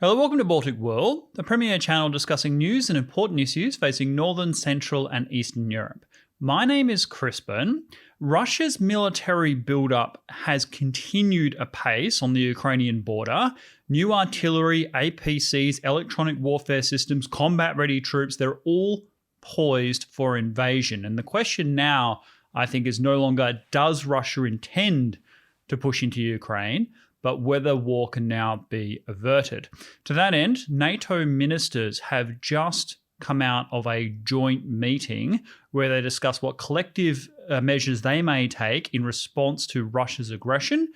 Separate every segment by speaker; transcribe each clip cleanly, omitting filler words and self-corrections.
Speaker 1: Hello, welcome to Baltic World, the premier channel discussing news and important issues facing Northern, Central and Eastern Europe. My name is Crispin. Russia's military buildup has continued apace on the Ukrainian border. New artillery, APCs, electronic warfare systems, combat-ready troops, they're all poised for invasion. And the question now, I think, is no longer does Russia intend to push into Ukraine, but whether war can now be averted. To that end, NATO ministers have just come out of a joint meeting where they discuss what collective measures they may take in response to Russia's aggression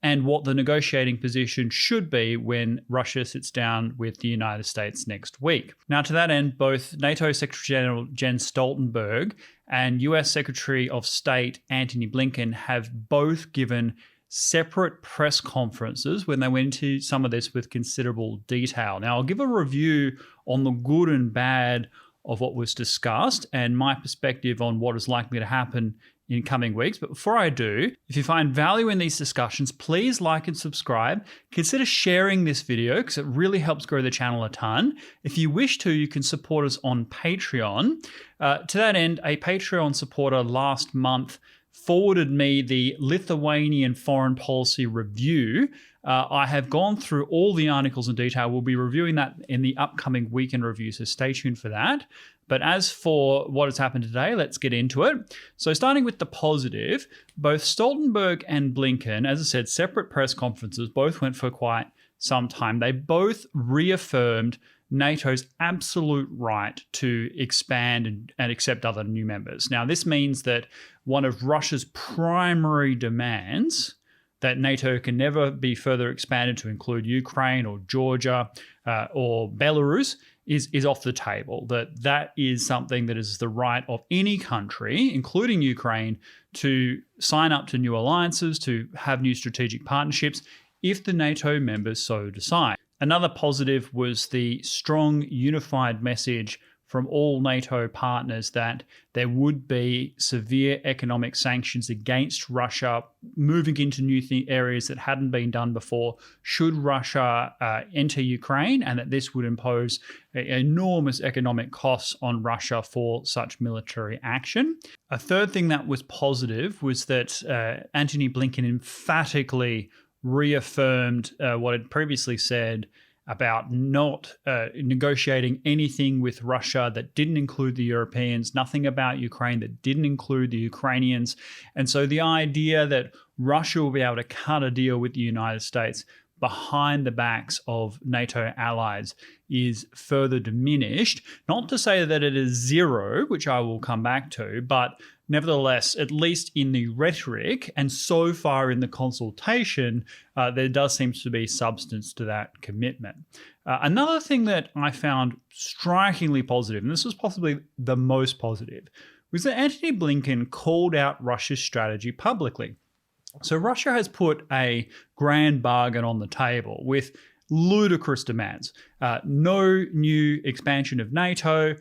Speaker 1: and what the negotiating position should be when Russia sits down with the United States next week. Now, to that end, both NATO Secretary General Jens Stoltenberg and US Secretary of State Antony Blinken have both given separate press conferences when they went into some of this with considerable detail. Now, I'll give a review on the good and bad of what was discussed and my perspective on what is likely to happen in coming weeks. But before I do, if you find value in these discussions, please like and subscribe. Consider sharing this video because it really helps grow the channel a ton. If you wish to, you can support us on Patreon. To that end, a Patreon supporter last month forwarded me the Lithuanian Foreign Policy Review. I have gone through all the articles in detail. We'll be reviewing that in the upcoming weekend review, so stay tuned for that. But as for what has happened today, let's get into it. So starting with the positive, both Stoltenberg and Blinken, as I said, separate press conferences, both went for quite some time. They both reaffirmed NATO's absolute right to expand and accept other new members. Now, this means that one of Russia's primary demands that NATO can never be further expanded to include Ukraine or Georgia or Belarus is off the table. That is something that is the right of any country, including Ukraine, to sign up to new alliances, to have new strategic partnerships, if the NATO members so decide. Another positive was the strong unified message from all NATO partners that there would be severe economic sanctions against Russia moving into new areas that hadn't been done before should Russia enter Ukraine, and that this would impose enormous economic costs on Russia for such military action. A third thing that was positive was that Antony Blinken emphatically reaffirmed what had previously said about not negotiating anything with Russia that didn't include the Europeans, nothing about Ukraine that didn't include the Ukrainians. And so the idea that Russia will be able to cut a deal with the United States behind the backs of NATO allies is further diminished. Not to say that it is zero, which I will come back to, but nevertheless, at least in the rhetoric and so far in the consultation, there does seem to be substance to that commitment. Another thing that I found strikingly positive, and this was possibly the most positive, was that Antony Blinken called out Russia's strategy publicly. So Russia has put a grand bargain on the table with ludicrous demands. No new expansion of NATO,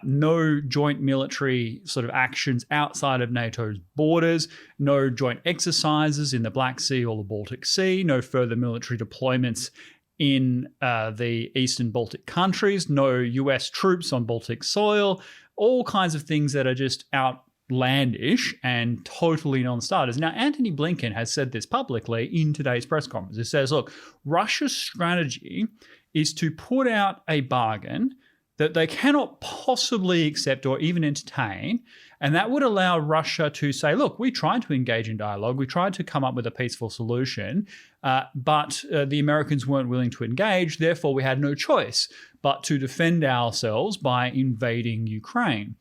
Speaker 1: no joint military sort of actions outside of NATO's borders, no joint exercises in the Black Sea or the Baltic Sea, no further military deployments in the Eastern Baltic countries, no US troops on Baltic soil, all kinds of things that are just outlandish and totally non-starters. Now, Antony Blinken has said this publicly in today's press conference. He says, look, Russia's strategy is to put out a bargain that they cannot possibly accept or even entertain, and that would allow Russia to say, look, we tried to engage in dialogue, we tried to come up with a peaceful solution, but the Americans weren't willing to engage, therefore we had no choice but to defend ourselves by invading Ukraine.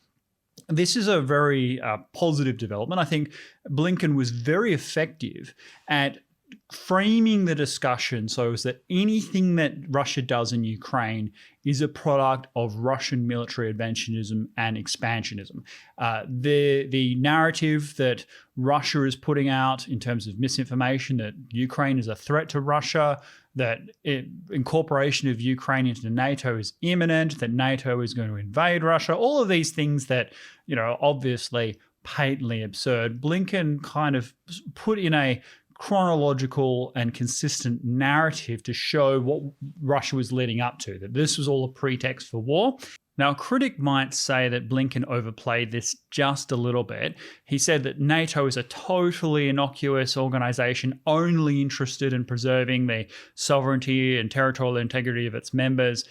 Speaker 1: This is a very positive development. I think Blinken was very effective at framing the discussion so as that anything that Russia does in Ukraine is a product of Russian military interventionism and expansionism. The narrative that Russia is putting out in terms of misinformation, that Ukraine is a threat to Russia, that incorporation of Ukraine into NATO is imminent, that NATO is going to invade Russia, all of these things that, obviously patently absurd. Blinken kind of put in a chronological and consistent narrative to show what Russia was leading up to, that this was all a pretext for war. Now, a critic might say that Blinken overplayed this just a little bit. He said that NATO is a totally innocuous organization only interested in preserving the sovereignty and territorial integrity of its members,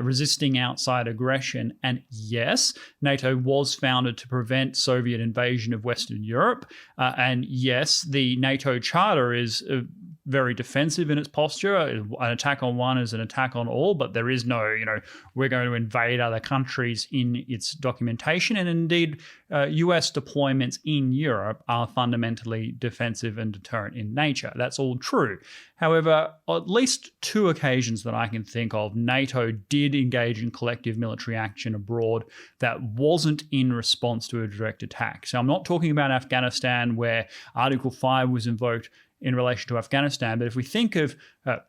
Speaker 1: resisting outside aggression. And yes, NATO was founded to prevent Soviet invasion of Western Europe. And yes, the NATO Charter is very defensive in its posture. An attack on one is an attack on all, but there is no, we're going to invade other countries in its documentation. And indeed, US deployments in Europe are fundamentally defensive and deterrent in nature. That's all true. However, at least two occasions that I can think of, NATO did engage in collective military action abroad that wasn't in response to a direct attack. So I'm not talking about Afghanistan, where Article 5 was invoked in relation to Afghanistan. But if we think of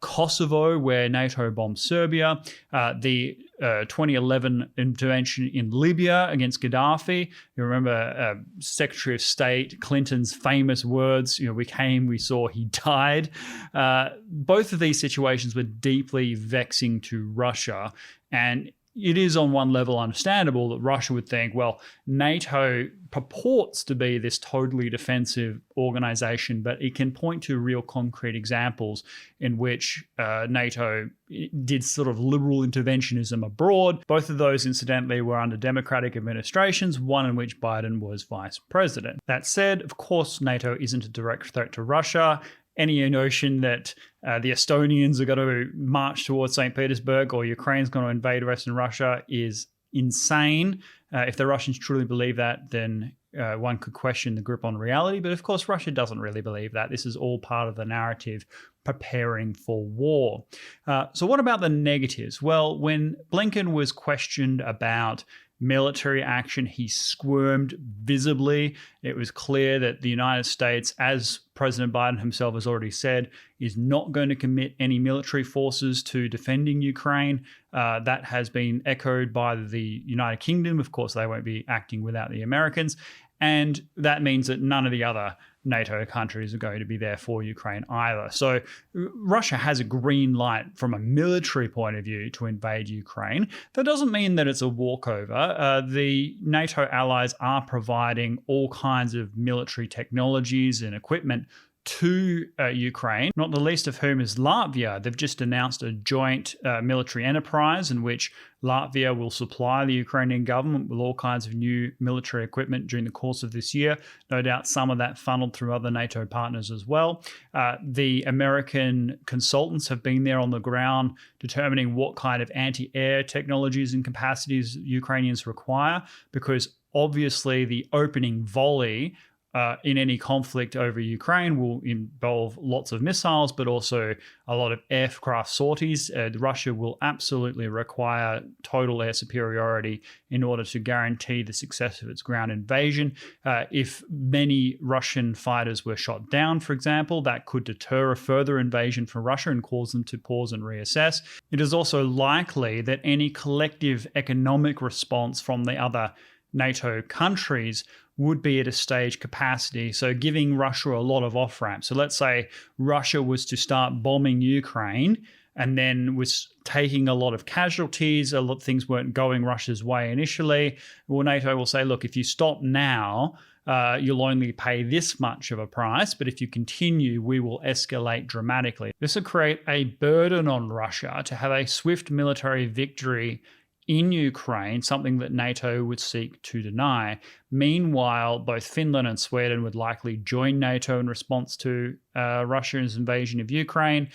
Speaker 1: Kosovo, where NATO bombed Serbia, the 2011 intervention in Libya against Gaddafi, you remember Secretary of State Clinton's famous words, we came, we saw, he died. Both of these situations were deeply vexing to Russia. And it is on one level understandable that Russia would think, well, NATO purports to be this totally defensive organization, but it can point to real concrete examples in which NATO did sort of liberal interventionism abroad. Both of those, incidentally, were under Democratic administrations, one in which Biden was vice president. That said, of course, NATO isn't a direct threat to Russia. Any notion that the Estonians are going to march towards St. Petersburg or Ukraine's going to invade Western Russia is insane. If the Russians truly believe that, then one could question the grip on reality. But of course, Russia doesn't really believe that. This is all part of the narrative preparing for war. So what about the negatives? Well, when Blinken was questioned about military action, he squirmed visibly. It was clear that the United States, as President Biden himself has already said, is not going to commit any military forces to defending Ukraine. That has been echoed by the United Kingdom. Of course, they won't be acting without the Americans. And that means that none of the other NATO countries are going to be there for Ukraine either. So Russia has a green light from a military point of view to invade Ukraine. That doesn't mean that it's a walkover. The NATO allies are providing all kinds of military technologies and equipment to Ukraine, not the least of whom is Latvia. They've just announced a joint military enterprise in which Latvia will supply the Ukrainian government with all kinds of new military equipment during the course of this year. No doubt some of that funneled through other NATO partners as well. The American consultants have been there on the ground determining what kind of anti-air technologies and capacities Ukrainians require, because obviously the opening volley in any conflict over Ukraine will involve lots of missiles, but also a lot of aircraft sorties. Russia will absolutely require total air superiority in order to guarantee the success of its ground invasion. If many Russian fighters were shot down, for example, that could deter a further invasion from Russia and cause them to pause and reassess. It is also likely that any collective economic response from the other NATO countries would be at a stage capacity, so giving Russia a lot of off-ramps. So let's say Russia was to start bombing Ukraine and then was taking a lot of casualties, a lot of things weren't going Russia's way initially. Well, NATO will say, look, if you stop now, you'll only pay this much of a price, but if you continue, we will escalate dramatically. This will create a burden on Russia to have a swift military victory in Ukraine, something that NATO would seek to deny. Meanwhile, both Finland and Sweden would likely join NATO in response to Russia's invasion of Ukraine.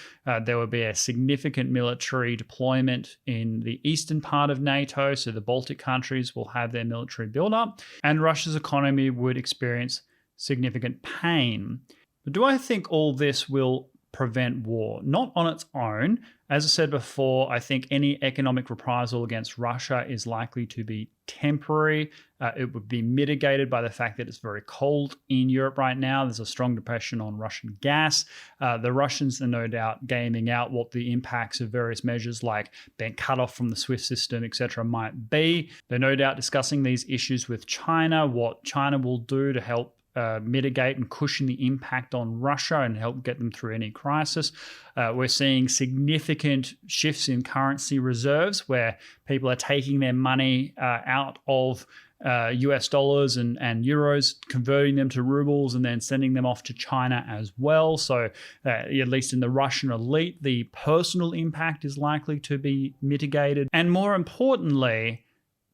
Speaker 1: There would be a significant military deployment in the eastern part of NATO, so the Baltic countries will have their military buildup, and Russia's economy would experience significant pain. But do I think all this will prevent war? Not on its own. As I said before, I think any economic reprisal against Russia is likely to be temporary. It would be mitigated by the fact that it's very cold in Europe right now. There's a strong depression on Russian gas. The Russians are no doubt gaming out what the impacts of various measures like being cut off from the SWIFT system, etc. might be. They're no doubt discussing these issues with China, what China will do to help mitigate and cushion the impact on Russia and help get them through any crisis. We're seeing significant shifts in currency reserves where people are taking their money out of US dollars and euros, converting them to rubles and then sending them off to China as well. So at least in the Russian elite, the personal impact is likely to be mitigated. And more importantly,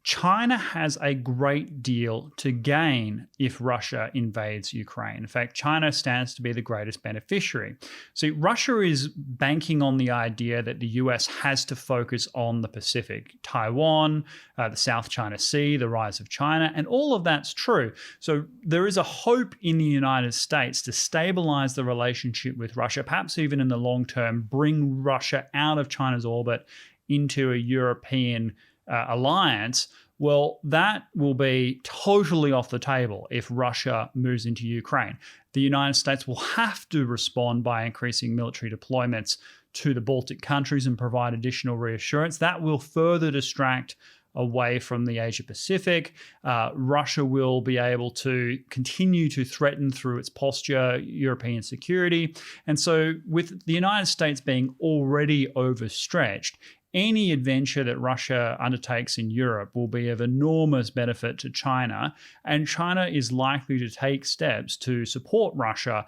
Speaker 1: China has a great deal to gain if Russia invades Ukraine. In fact, China stands to be the greatest beneficiary. See, Russia is banking on the idea that the US has to focus on the Pacific, Taiwan, the South China Sea, the rise of China, and all of that's true. So there is a hope in the United States to stabilize the relationship with Russia, perhaps even in the long term, bring Russia out of China's orbit into a European alliance. Well, that will be totally off the table if Russia moves into Ukraine. The United States will have to respond by increasing military deployments to the Baltic countries and provide additional reassurance. That will further distract away from the Asia Pacific. Russia will be able to continue to threaten through its posture European security. And so with the United States being already overstretched, any adventure that Russia undertakes in Europe will be of enormous benefit to China, and China is likely to take steps to support Russia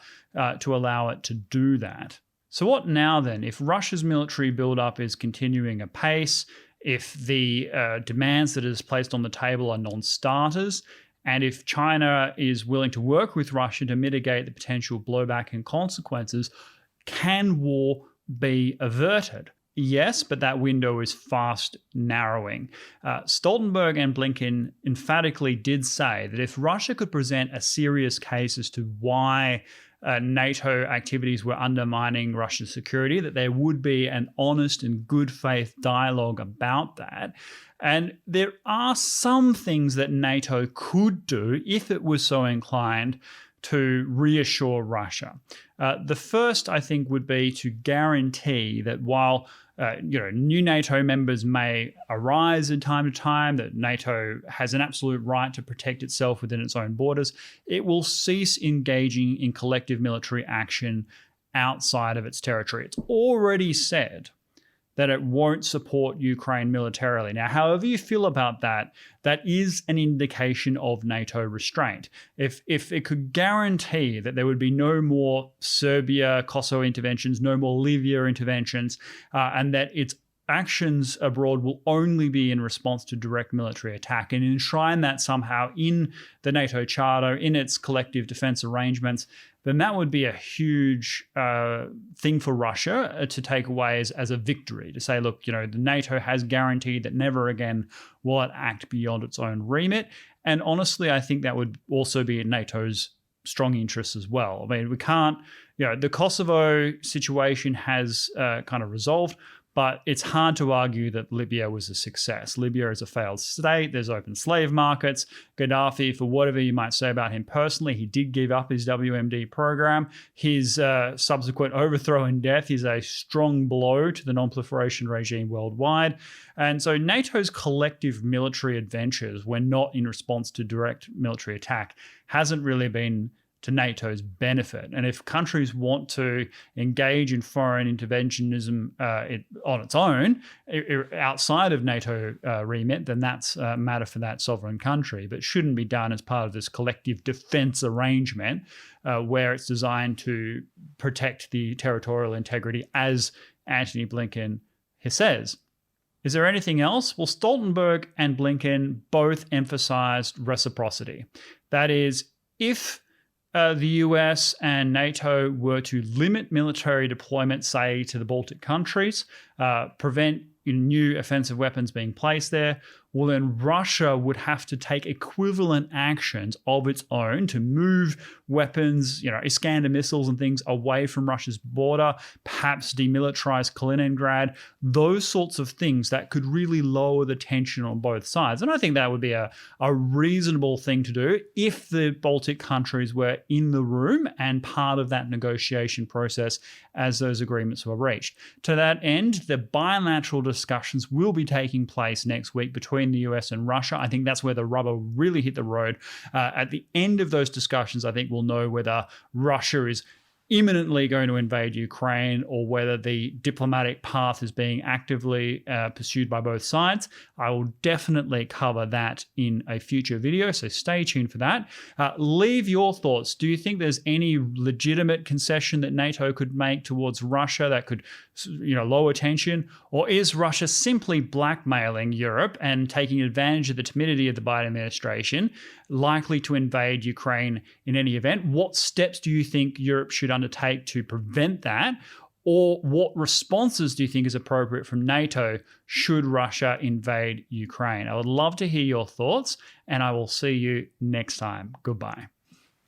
Speaker 1: to allow it to do that. So what now then? If Russia's military buildup is continuing apace, if the demands that it has placed on the table are non-starters, and if China is willing to work with Russia to mitigate the potential blowback and consequences, can war be averted? Yes, but that window is fast narrowing. Stoltenberg and Blinken emphatically did say that if Russia could present a serious case as to why NATO activities were undermining Russia's security, that there would be an honest and good faith dialogue about that. And there are some things that NATO could do if it was so inclined to reassure Russia. The first, I think, would be to guarantee that while new NATO members may arise in time to time, that NATO has an absolute right to protect itself within its own borders, it will cease engaging in collective military action outside of its territory. It's already said that it won't support Ukraine militarily. Now, however you feel about that, that is an indication of NATO restraint. If it could guarantee that there would be no more Serbia, Kosovo interventions, no more Libya interventions, and that its actions abroad will only be in response to direct military attack, and enshrine that somehow in the NATO Charter, in its collective defense arrangements, then that would be a huge thing for Russia to take away as a victory, to say, look, the NATO has guaranteed that never again will it act beyond its own remit. And honestly, I think that would also be in NATO's strong interests as well. I mean, we can't, the Kosovo situation has kind of resolved, but it's hard to argue that Libya was a success. Libya is a failed state. There's open slave markets. Gaddafi, for whatever you might say about him personally, he did give up his WMD program. His subsequent overthrow and death is a strong blow to the non-proliferation regime worldwide. And so NATO's collective military adventures, when not in response to direct military attack, hasn't really been to NATO's benefit. And if countries want to engage in foreign interventionism on its own, outside of NATO remit, then that's a matter for that sovereign country, but shouldn't be done as part of this collective defense arrangement where it's designed to protect the territorial integrity, as Antony Blinken says. Is there anything else? Well, Stoltenberg and Blinken both emphasized reciprocity. That is, if the US and NATO were to limit military deployment, say, to the Baltic countries, prevent new offensive weapons being placed there, well, then Russia would have to take equivalent actions of its own to move weapons, Iskander missiles and things away from Russia's border, perhaps demilitarize Kaliningrad, those sorts of things that could really lower the tension on both sides. And I think that would be a reasonable thing to do if the Baltic countries were in the room and part of that negotiation process as those agreements were reached. To that end, the bilateral discussions will be taking place next week between between the US and Russia. I think that's where the rubber really hit the road. At the end of those discussions, I think we'll know whether Russia is imminently going to invade Ukraine or whether the diplomatic path is being actively pursued by both sides. I will definitely cover that in a future video, so stay tuned for that. Leave your thoughts. Do you think there's any legitimate concession that NATO could make towards Russia that could, lower tension? Or is Russia simply blackmailing Europe and taking advantage of the timidity of the Biden administration, likely to invade Ukraine in any event? What steps do you think Europe should undertake to prevent that? Or what responses do you think is appropriate from NATO should Russia invade Ukraine? I would love to hear your thoughts, and I will see you next time. Goodbye.